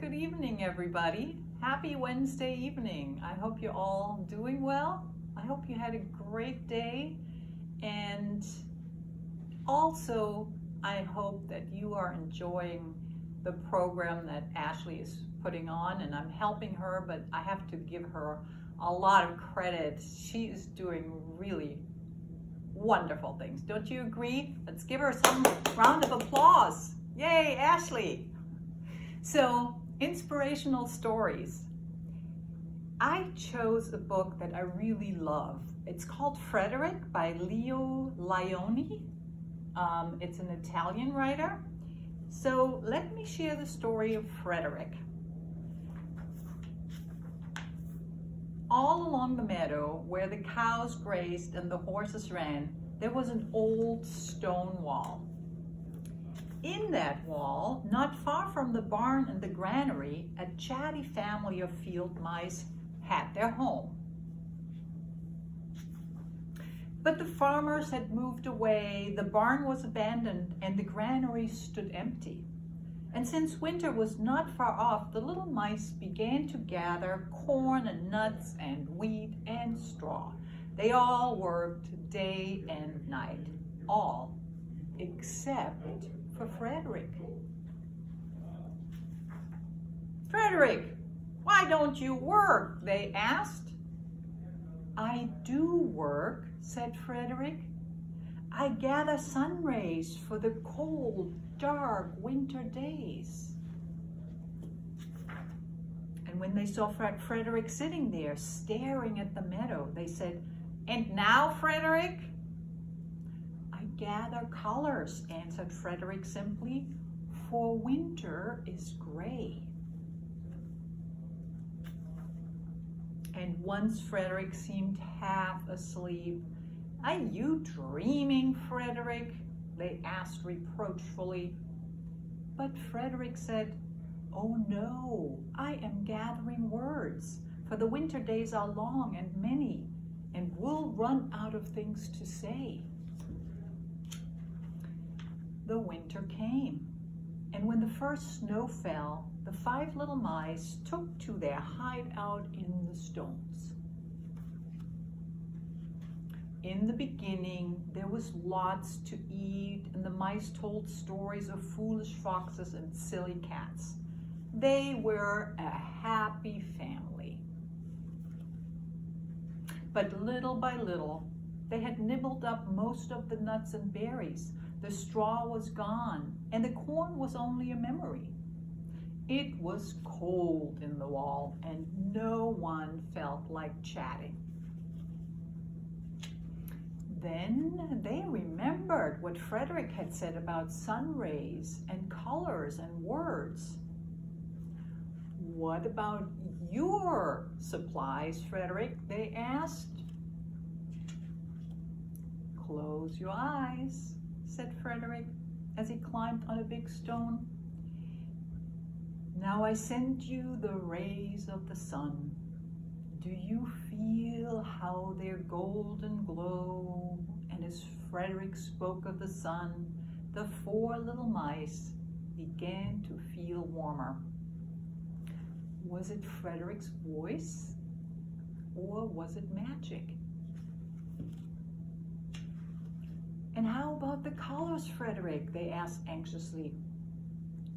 Good evening, everybody. Happy Wednesday evening. I hope you're all doing well. I hope you had a great day. And also, I hope that you are enjoying the program that Ashley is putting on, and I'm helping her, but I have to give her a lot of credit. She is doing really wonderful things. Don't you agree? Let's give her some round of applause. Yay, Ashley. So, Inspirational Stories. I chose a book that I really love. It's called Frederick by Leo Lionni. It's an Italian writer. So let me share the story of Frederick. All along the meadow where the cows grazed and the horses ran, there was an old stone wall. In that wall, not far from the barn and the granary, a chatty family of field mice had their home. But the farmers had moved away, the barn was abandoned, and the granary stood empty. And since winter was not far off, the little mice began to gather corn and nuts and wheat and straw. They all worked day and night, all except for Frederick. Frederick, why don't you work? They asked. I do work, said Frederick. I gather sun rays for the cold, dark winter days. And when they saw Frederick sitting there staring at the meadow, they said, "And now, Frederick?" "I gather colors," answered Frederick simply, "for winter is gray." And once Frederick seemed half asleep. "Are you dreaming, Frederick?" they asked reproachfully. But Frederick said, "Oh no, I am gathering words, for the winter days are long and many, and we'll run out of things to say." The winter came, and when the first snow fell, the 5 little mice took to their hideout in the stones. In the beginning, there was lots to eat, and the mice told stories of foolish foxes and silly cats. They were a happy family. But little by little, they had nibbled up most of the nuts and berries. The straw was gone, and the corn was only a memory. It was cold in the wall, and no one felt like chatting. Then they remembered what Frederick had said about sun rays and colors and words. "What about your supplies, Frederick?" they asked. "Close your eyes," said Frederick as he climbed on a big stone. "Now I send you the rays of the sun. Do you feel how they're golden glow?" And as Frederick spoke of the sun, the 4 little mice began to feel warmer. Was it Frederick's voice, or was it magic? "And how about the colors, Frederick?" they asked anxiously.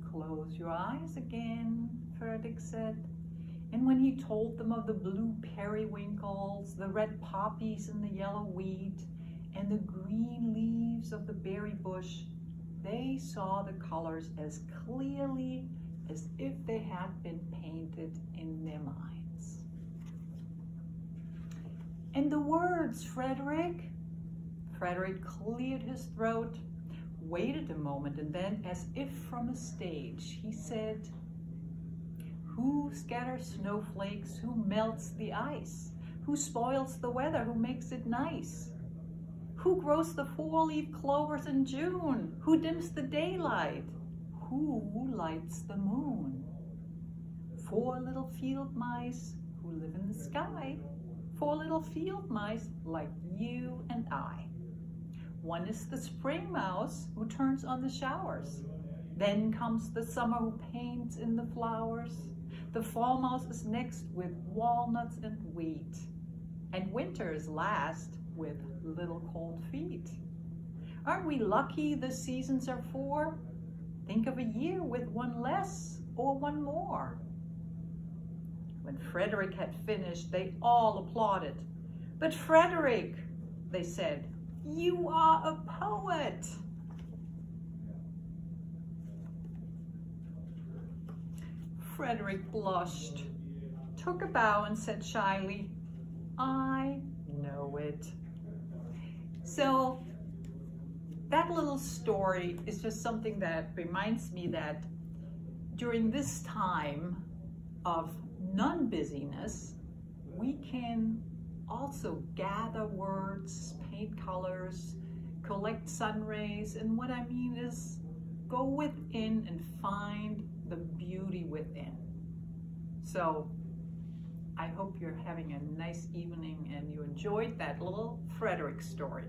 "Close your eyes again," Frederick said. And when he told them of the blue periwinkles, the red poppies and the yellow wheat, and the green leaves of the berry bush, they saw the colors as clearly as if they had been painted in their minds. "And the words, Frederick?" Frederick cleared his throat, waited a moment, and then, as if from a stage, he said, "Who scatters snowflakes? Who melts the ice? Who spoils the weather? Who makes it nice? Who grows the 4-leaf clovers in June? Who dims the daylight? Who lights the moon? 4 little field mice who live in the sky. 4 little field mice like you and I. One is the spring mouse who turns on the showers. Then comes the summer who paints in the flowers. The farmhouse is next with walnuts and wheat. And winter is last with little cold feet. Aren't we lucky the seasons are four? Think of a year with one less or one more. When Frederick had finished, they all applauded. But Frederick, they said, you are a poet. Frederick blushed, took a bow and said shyly, I know it. So that little story is just something that reminds me that during this time of non-busyness, we can also gather words, paint colors, collect sun rays, and what I mean is go within and find the beauty within. So I hope you're having a nice evening and you enjoyed that little Frederick story.